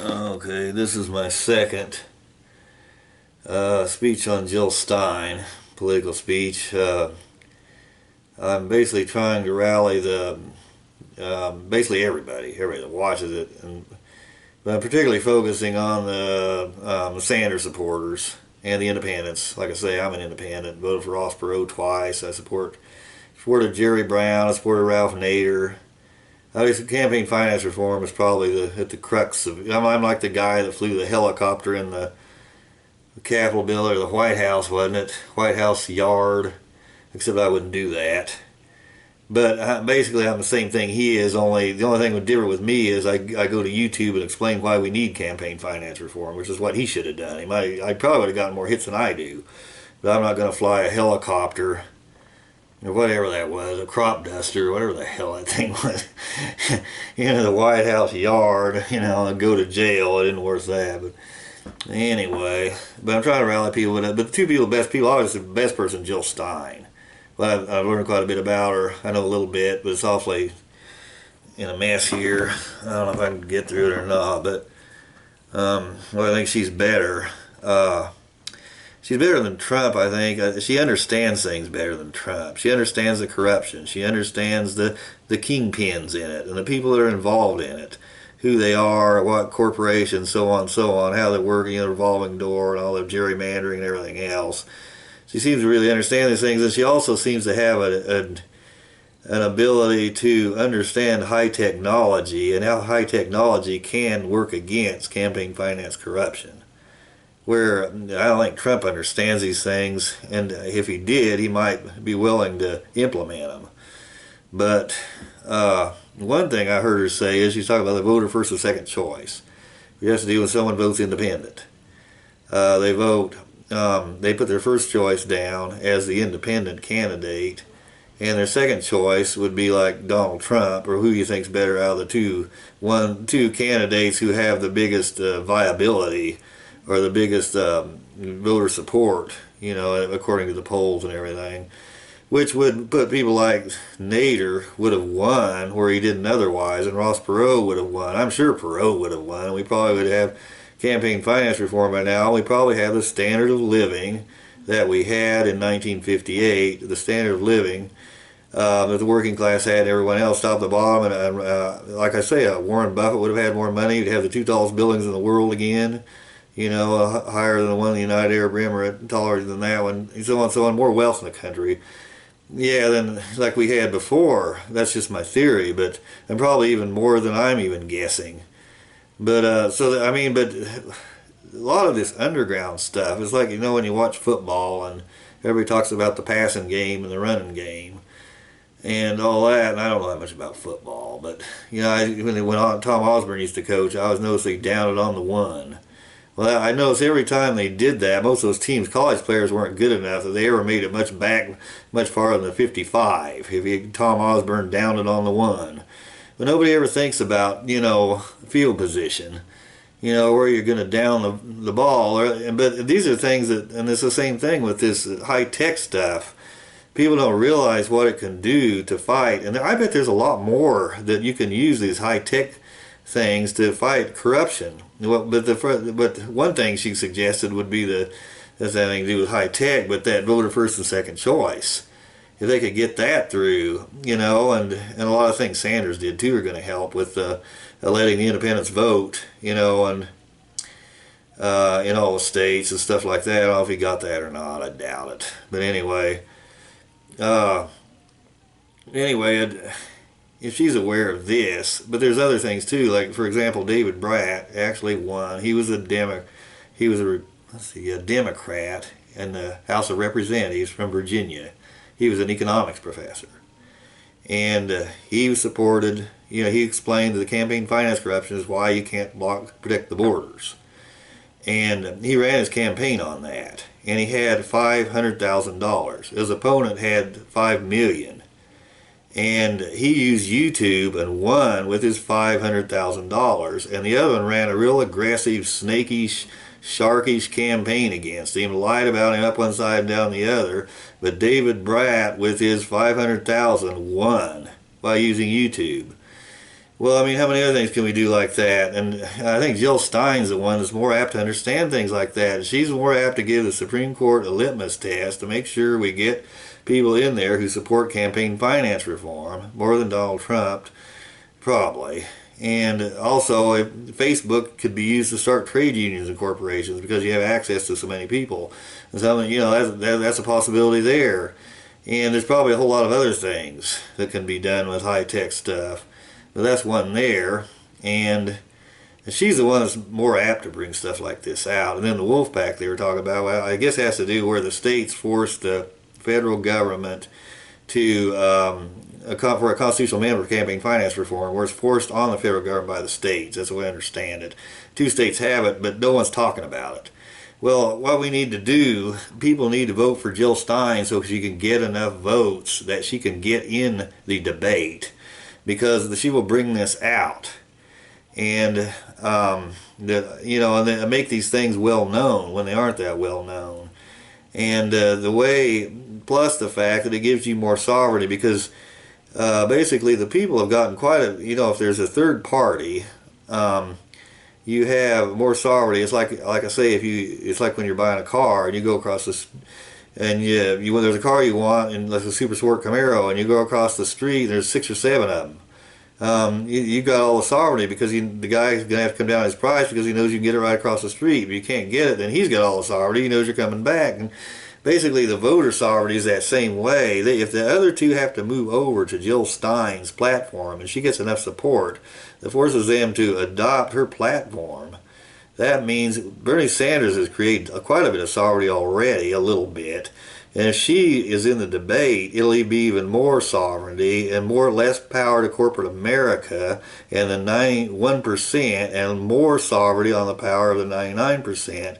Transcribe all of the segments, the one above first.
Okay, this is my second speech on Jill Stein, political speech. I'm basically trying to rally the basically everybody that watches it, but I'm particularly focusing on the Sanders supporters and the independents. Like I say, I'm an independent. Voted for Ross Perot twice. I supported Jerry Brown. I supported Ralph Nader. Obviously, campaign finance reform is probably at the crux of. I'm like the guy that flew the helicopter in the Capitol building or the White House, wasn't it? White House yard. Except I wouldn't do that. But basically, I'm the same thing he is. Only the only thing that differ with me is I go to YouTube and explain why we need campaign finance reform, which is what he should have done. I probably would have gotten more hits than I do. But I'm not going to fly a helicopter or whatever that was, a crop duster, whatever the hell that thing was, into the White House yard, and go to jail. It isn't worth that. But anyway, I'm trying to rally people with it. But the two people, obviously the best person, Jill Stein. Well, I've learned quite a bit about her. I know a little bit, but it's awfully in a mess here. I don't know if I can get through it or not, but I think she's better. She's better than Trump, I think. She understands things better than Trump. She understands the corruption. She understands the kingpins in it and the people that are involved in it, who they are, what corporations, so on, how they work, the revolving door and all the gerrymandering and everything else. She seems to really understand these things, and she also seems to have an ability to understand high technology and how high technology can work against campaign finance corruption. Where I don't think Trump understands these things, and if he did, he might be willing to implement them. But one thing I heard her say is she's talking about the voter first or second choice. It has to do when someone votes independent. They put their first choice down as the independent candidate, and their second choice would be like Donald Trump, or who you think's better out of the two candidates who have the biggest viability or the biggest voter support, according to the polls and everything, which would put people like Nader would have won where he didn't otherwise, and Ross Perot would have won. I'm sure Perot would have won. We probably would have campaign finance reform by now. We probably have the standard of living that we had in 1958, the standard of living that the working class had and everyone else, top to bottom. And like I say, Warren Buffett would have had more money. He'd have the two tallest buildings in the world again, higher than the one in the United Arab Emirates, taller than that one, and so on, more wealth in the country. Yeah, than like we had before. That's just my theory, and probably even more than I'm even guessing. But but a lot of this underground stuff is like, when you watch football and everybody talks about the passing game and the running game and all that, and I don't know that much about football, but when Tom Osborne used to coach, I was noticing down it on the one. Well, I noticed every time they did that, most of those teams, college players weren't good enough that they ever made it much farther than the 55. If Tom Osborne downed it on the one. But nobody ever thinks about, field position, where you're going to down the ball. But these are things and it's the same thing with this high-tech stuff. People don't realize what it can do to fight. And I bet there's a lot more that you can use these high-tech things to fight corruption. But one thing she suggested would be that's anything to do with high-tech, but that voter first and second choice. If they could get that through, and a lot of things Sanders did too are going to help with letting the independents vote, and in all the states and stuff like that. I don't know if he got that or not. I doubt it. But anyway, if she's aware of this, but there's other things too. Like for example, David Bratt actually won. He was a Democrat in the House of Representatives from Virginia. He was an economics professor, and he was supported. He explained that the campaign finance corruption is why you can't protect the borders, and he ran his campaign on that. And he had $500,000. His opponent had $5 million, and he used YouTube and won with his $500,000. And the other one ran a real aggressive, snakish, sharkish campaign against him, lied about him up one side and down the other. But David Bratt, with his $500,000, won by using YouTube. Well, I mean, how many other things can we do like that? And I think Jill Stein's the one that's more apt to understand things like that. She's more apt to give the Supreme Court a litmus test to make sure we get people in there who support campaign finance reform more than Donald Trump, probably. And also, Facebook could be used to start trade unions and corporations because you have access to so many people. And so, you know, that's a possibility there. And there's probably a whole lot of other things that can be done with high-tech stuff. But that's one there. And she's the one that's more apt to bring stuff like this out. And then the wolf pack they were talking about, well, I guess it has to do where the states force the federal government to, for a constitutional amendment for campaign finance reform, where it's forced on the federal government by the states. That's the way I understand it. 2 states have it, but no one's talking about it. Well, what we need to do, people need to vote for Jill Stein so she can get enough votes that she can get in the debate, because she will bring this out. And you know, and then make these things well known when they aren't that well known. And the way, plus the fact that it gives you more sovereignty, because basically the people have gotten quite a, you know, if there's a third party, you have more sovereignty. It's like I say, it's like when you're buying a car and you go across this, and when there's a car you want, and like a super sport Camaro, and you go across the street, and there's 6 or 7 of them. You've got all the sovereignty, because the guy's going to have to come down his price because he knows you can get it right across the street. If you can't get it, then he's got all the sovereignty. He knows you're coming back. And basically, the voter sovereignty is that same way. If the other two have to move over to Jill Stein's platform, and she gets enough support that forces them to adopt her platform, that means Bernie Sanders has created quite a bit of sovereignty already, a little bit. And if she is in the debate, it'll be even more sovereignty and less power to corporate America and the 91%, and more sovereignty on the power of the 99%,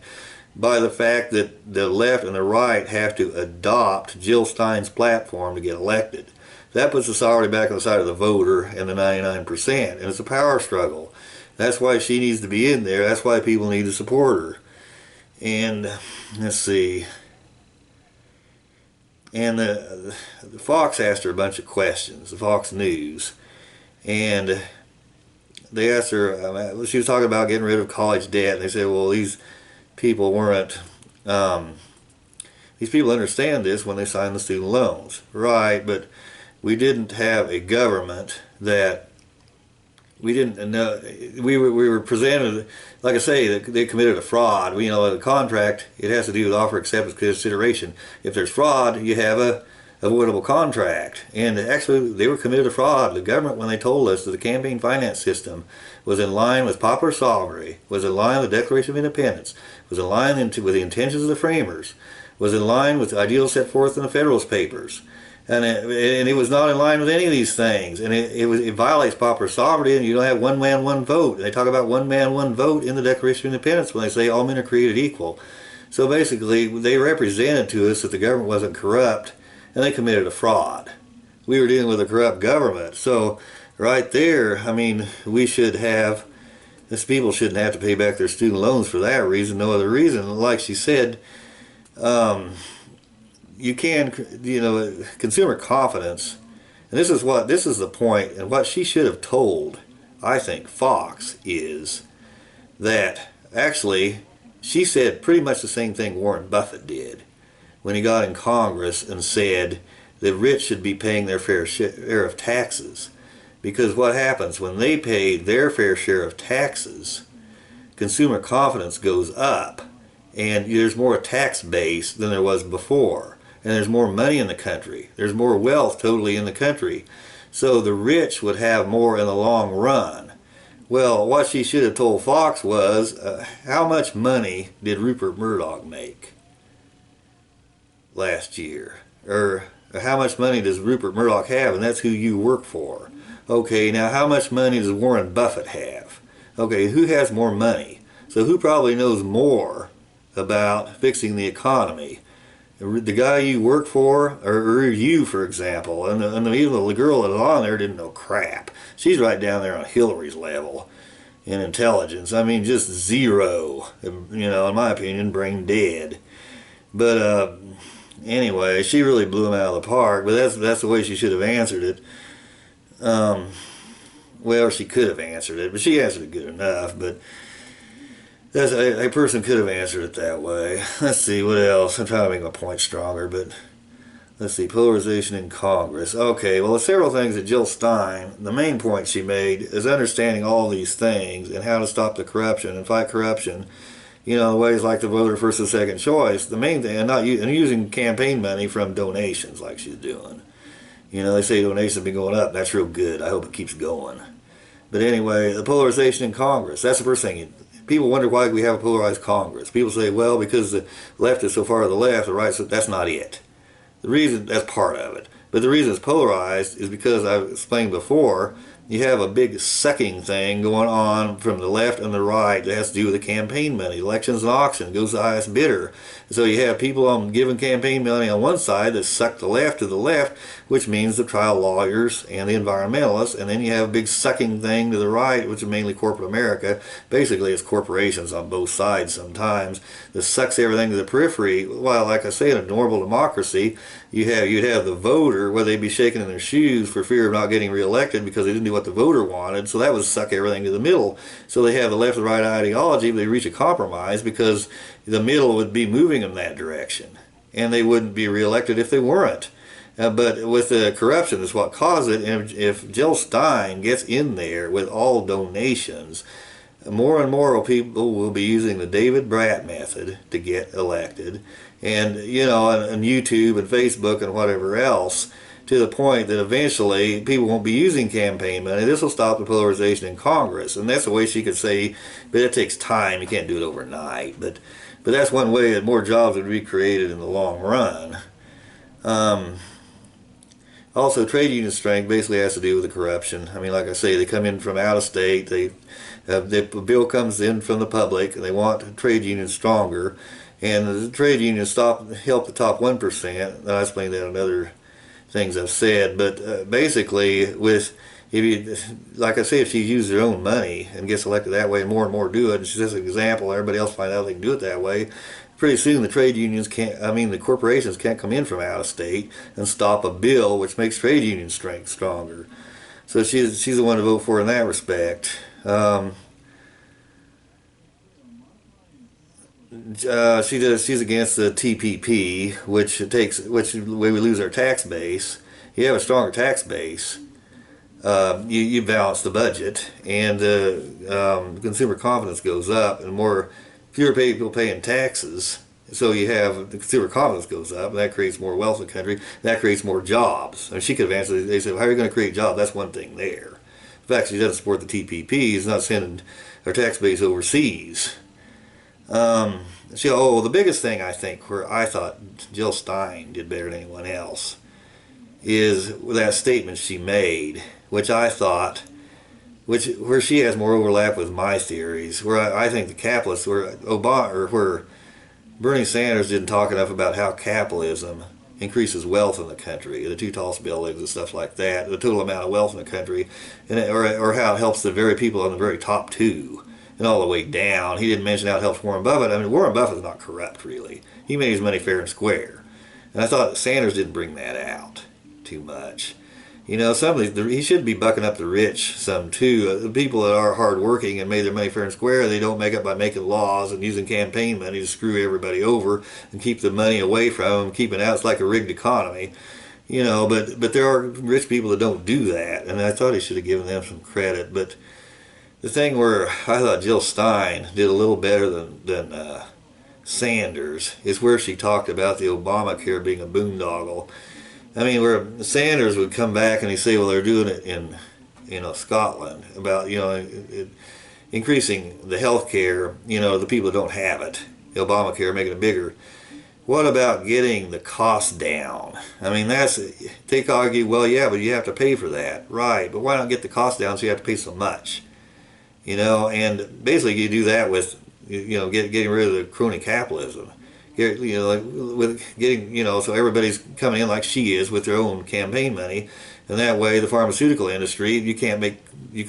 by the fact that the left and the right have to adopt Jill Stein's platform to get elected. That puts the sovereignty back on the side of the voter and the 99%, and it's a power struggle. That's why she needs to be in there. That's why people need to support her. And let's see. And the Fox asked her a bunch of questions, the Fox News, and they asked her, she was talking about getting rid of college debt, and they said, well, these people understand this when they sign the student loans. Right, but we didn't have a government that, we didn't know, we were presented, like I say, they committed a fraud. You know, the contract, it has to do with offer acceptance consideration. If there's fraud, you have a avoidable contract. And actually, they were committed a fraud. The government, when they told us that the campaign finance system was in line with popular sovereignty, was in line with the Declaration of Independence, was in line with the intentions of the framers, was in line with the ideals set forth in the Federalist Papers, and it was not in line with any of these things, and it violates popular sovereignty, and you don't have one man, one vote. And they talk about one man, one vote in the Declaration of Independence when they say all men are created equal. So basically, they represented to us that the government wasn't corrupt, and they committed a fraud. We were dealing with a corrupt government. So right there, I mean, these people shouldn't have to pay back their student loans for that reason, no other reason. Like she said, you can, you know, consumer confidence, and this is the point, and what she should have told, I think, Fox, is that actually she said pretty much the same thing Warren Buffett did when he got in Congress and said the rich should be paying their fair share of taxes, because what happens when they pay their fair share of taxes, consumer confidence goes up, and there's more tax base than there was before. And there's more money in the country. There's more wealth totally in the country. So the rich would have more in the long run. Well, what she should have told Fox was, how much money did Rupert Murdoch make last year? Or how much money does Rupert Murdoch have? And that's who you work for. Okay, now how much money does Warren Buffett have? Okay, who has more money? So who probably knows more about fixing the economy? The guy you work for, or you, for example, and even the girl that was on there didn't know crap. She's right down there on Hillary's level in intelligence. I mean, just zero, you know, in my opinion, brain dead. But anyway, she really blew him out of the park, but that's the way she should have answered it. well, she could have answered it, but she answered it good enough. But a person could have answered it that way. Let's see, what else? I'm trying to make my point stronger, but let's see, polarization in Congress. Okay, well, there's several things that Jill Stein, the main point she made is understanding all these things and how to stop the corruption and fight corruption. You know, ways like the voter first and second choice. The main thing, and using campaign money from donations like she's doing. You know, they say donations have been going up. That's real good. I hope it keeps going. But anyway, the polarization in Congress. That's the first thing. People wonder why we have a polarized Congress. People say, well, because the left is so far to the left, the right, so that's not it. The reason, that's part of it. But the reason it's polarized is because I've explained before, you have a big sucking thing going on from the left and the right that has to do with the campaign money. Elections and auction goes to the highest bidder. So you have people giving campaign money on one side that suck the left to the left, which means the trial lawyers and the environmentalists, and then you have a big sucking thing to the right, which is mainly corporate America. Basically, it's corporations on both sides sometimes that sucks everything to the periphery. Well, like I say, in a normal democracy, you'd have the voter, where they'd be shaking in their shoes for fear of not getting reelected because they didn't do what the voter wanted, so that would suck everything to the middle. So they have the left and right ideology, but they reach a compromise because the middle would be moving in that direction, and they wouldn't be reelected if they weren't. But with the corruption, that's what caused it. And if Jill Stein gets in there with all donations, more and more people will be using the David Brat method to get elected, and you know, on YouTube and Facebook and whatever else, to the point that eventually people won't be using campaign money. This will stop the polarization in Congress, and that's the way she could say, but it takes time. You can't do it overnight. But that's one way that more jobs would be created in the long run. Also, trade union strength basically has to do with the corruption. I mean, like I say, they come in from out of state. The bill comes in from the public, and they want trade unions stronger. And the trade unions help the top 1%. And I explained that in other things I've said. But basically, like I say, if she uses her own money and gets elected that way, and more do it, and she's just an example, everybody else find out they can do it that way. Pretty soon the trade unions the corporations can't come in from out of state and stop a bill which makes trade union strength stronger. So she's the one to vote for in that respect. She's against the TPP, which way we lose our tax base. You have a stronger tax base, you balance the budget, and consumer confidence goes up, and fewer people paying taxes, so you have the consumer confidence goes up, and that creates more wealth in the country. That creates more jobs. And she could have answered. They said, "How are you going to create jobs?" That's one thing there. The fact she doesn't support the TPP is not sending our tax base overseas. The biggest thing I think where I thought Jill Stein did better than anyone else is that statement she made, which I thought. Where she has more overlap with my theories, where I think the capitalists, where Bernie Sanders didn't talk enough about how capitalism increases wealth in the country, the two tallest buildings and stuff like that, the total amount of wealth in the country, or how it helps the very people on the very top two, and all the way down. He didn't mention how it helps Warren Buffett. I mean, Warren Buffett's not corrupt, really. He made his money fair and square. And I thought Sanders didn't bring that out too much. You know, he should be bucking up the rich some too. The people that are hardworking and made their money fair and square, they don't make it by making laws and using campaign money to screw everybody over and keep the money away from them, keeping it out. It's like a rigged economy, you know. But there are rich people that don't do that, and I thought he should have given them some credit. But the thing where I thought Jill Stein did a little better than Sanders is where she talked about the Obamacare being a boondoggle. I mean, where Sanders would come back and he'd say, well, they're doing it in, Scotland, about, increasing the health care, the people that don't have it, the Obamacare, making it bigger. What about getting the cost down? I mean, they could argue, well, yeah, but you have to pay for that. Right, but why not get the cost down so you have to pay so much? And basically you do that with, getting rid of the crony capitalism. With getting, so everybody's coming in like she is with their own campaign money, and that way the pharmaceutical industry, you can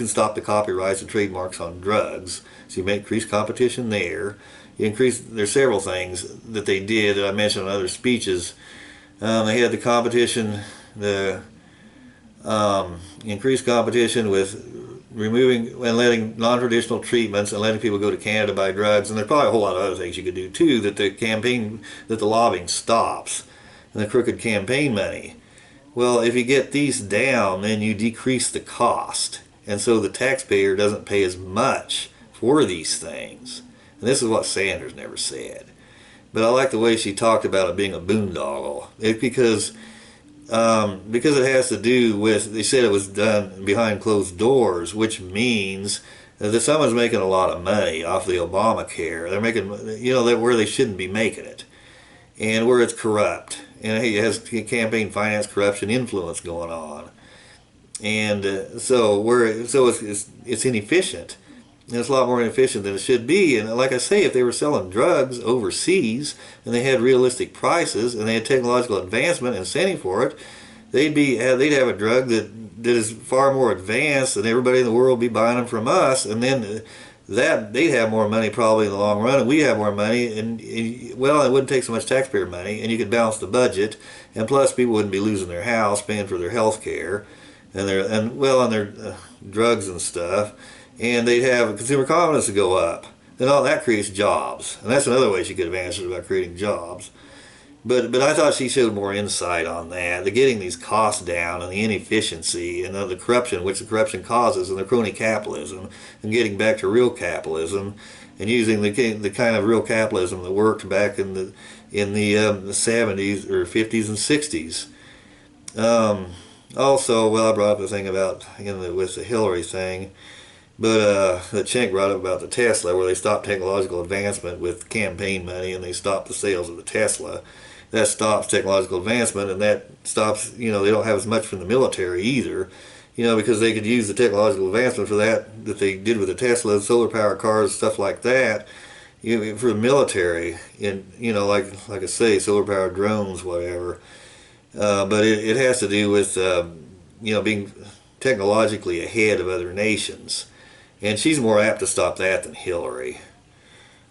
stop the copyrights and trademarks on drugs, so you increase competition there. There's several things that they did that I mentioned in other speeches. They had the competition, increased competition with removing and letting non-traditional treatments and letting people go to Canada to buy drugs, and there's probably a whole lot of other things you could do too, that the lobbying stops, and the crooked campaign money. Well, if you get these down, then you decrease the cost, and so the taxpayer doesn't pay as much for these things. And this is what Sanders never said. But I like the way she talked about it being a boondoggle. It's because it has to do with, they said it was done behind closed doors, which means that someone's making a lot of money off the Obamacare. They're making, where they shouldn't be making it, and where it's corrupt, and it has campaign finance corruption influence going on, and so it's inefficient. And it's a lot more inefficient than it should be. And like I say, if they were selling drugs overseas and they had realistic prices and they had technological advancement and incentive for it, they'd have a drug that is far more advanced, and everybody in the world would be buying them from us. And then they'd have more money probably in the long run, and we have more money. And it wouldn't take so much taxpayer money, and you could balance the budget. And plus, people wouldn't be losing their house, paying for their health care, and their drugs and stuff. And they'd have consumer confidence to go up. Then all that creates jobs. And that's another way she could advance it, about creating jobs. But I thought she showed more insight on that, the getting these costs down and the inefficiency and the corruption, which the corruption causes, and the crony capitalism, and getting back to real capitalism, and using the kind of real capitalism that worked back in the 70s or 50s and 60s. Also, I brought up the thing about with the Hillary thing. But the Chink brought up about the Tesla, where they stopped technological advancement with campaign money, and they stopped the sales of the Tesla. That stops technological advancement, and that stops, they don't have as much from the military either, because they could use the technological advancement for that they did with the Tesla, solar power cars, stuff like that, for the military, and, like I say, solar powered drones, whatever. But it has to do with, being technologically ahead of other nations. And she's more apt to stop that than Hillary.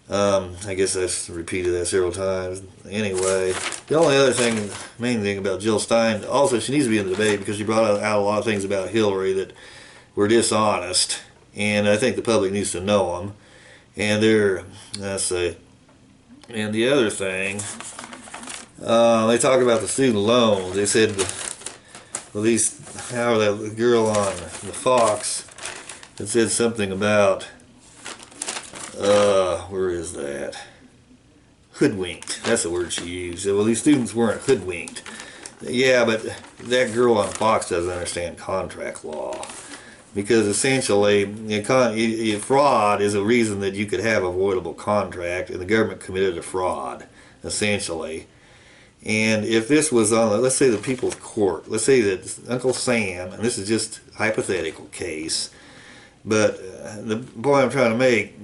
I guess I've repeated that several times. Anyway, the only other main thing about Jill Stein, also she needs to be in the debate because she brought out a lot of things about Hillary that were dishonest. And I think the public needs to know them. And and the other thing, they talk about the student loans. They said, that girl on the Fox, it said something about, where is that? Hoodwinked. That's the word she used. Well, these students weren't hoodwinked. Yeah, but that girl on Fox doesn't understand contract law. Because essentially, fraud is a reason that you could have avoidable contract, and the government committed a fraud, essentially. And if this was on, let's say, the People's Court, let's say that Uncle Sam, and this is just a hypothetical case, but the point I'm trying to make,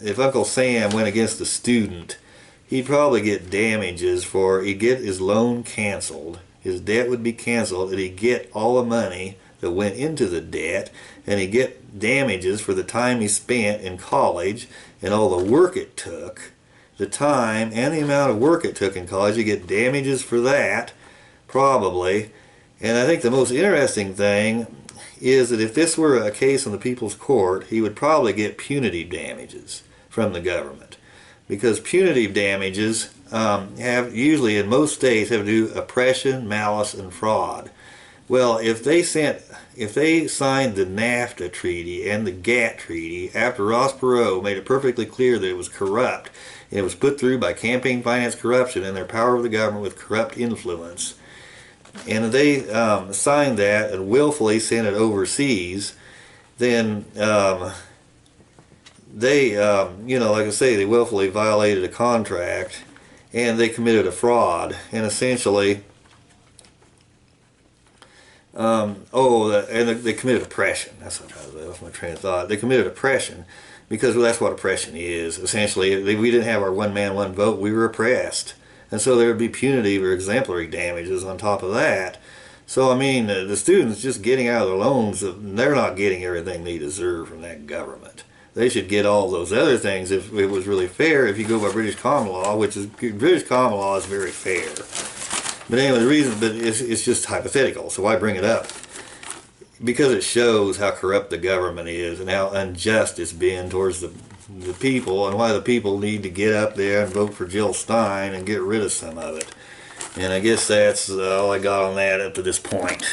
if Uncle Sam went against a student, he'd probably get damages he'd get his loan canceled, his debt would be canceled, and he'd get all the money that went into the debt, and he'd get damages for the time he spent in college and all the work it took, the time and the amount of work it took in college. You get damages for that, probably. And I think the most interesting thing is that if this were a case in the People's Court, he would probably get punitive damages from the government, because punitive damages have usually in most states have to do with oppression, malice, and fraud. Well, if they signed the NAFTA treaty and the GATT treaty after Ross Perot made it perfectly clear that it was corrupt, and it was put through by campaign finance corruption and their power of the government with corrupt influence, and they signed that and willfully sent it overseas, then they, like I say, they willfully violated a contract, and they committed a fraud, and essentially, they committed oppression. That's my train of thought. They committed oppression because that's what oppression is. Essentially, we didn't have our one man, one vote. We were oppressed. And so there would be punitive or exemplary damages on top of that. So, I mean, the students just getting out of their loans, they're not getting everything they deserve from that government. They should get all those other things if it was really fair, if you go by British common law, British common law is very fair. But anyway, but it's just hypothetical, so why bring it up? because it shows how corrupt the government is and how unjust it's been towards the people, and why the people need to get up there and vote for Jill Stein and get rid of some of it. And I guess that's all I got on that up to this point.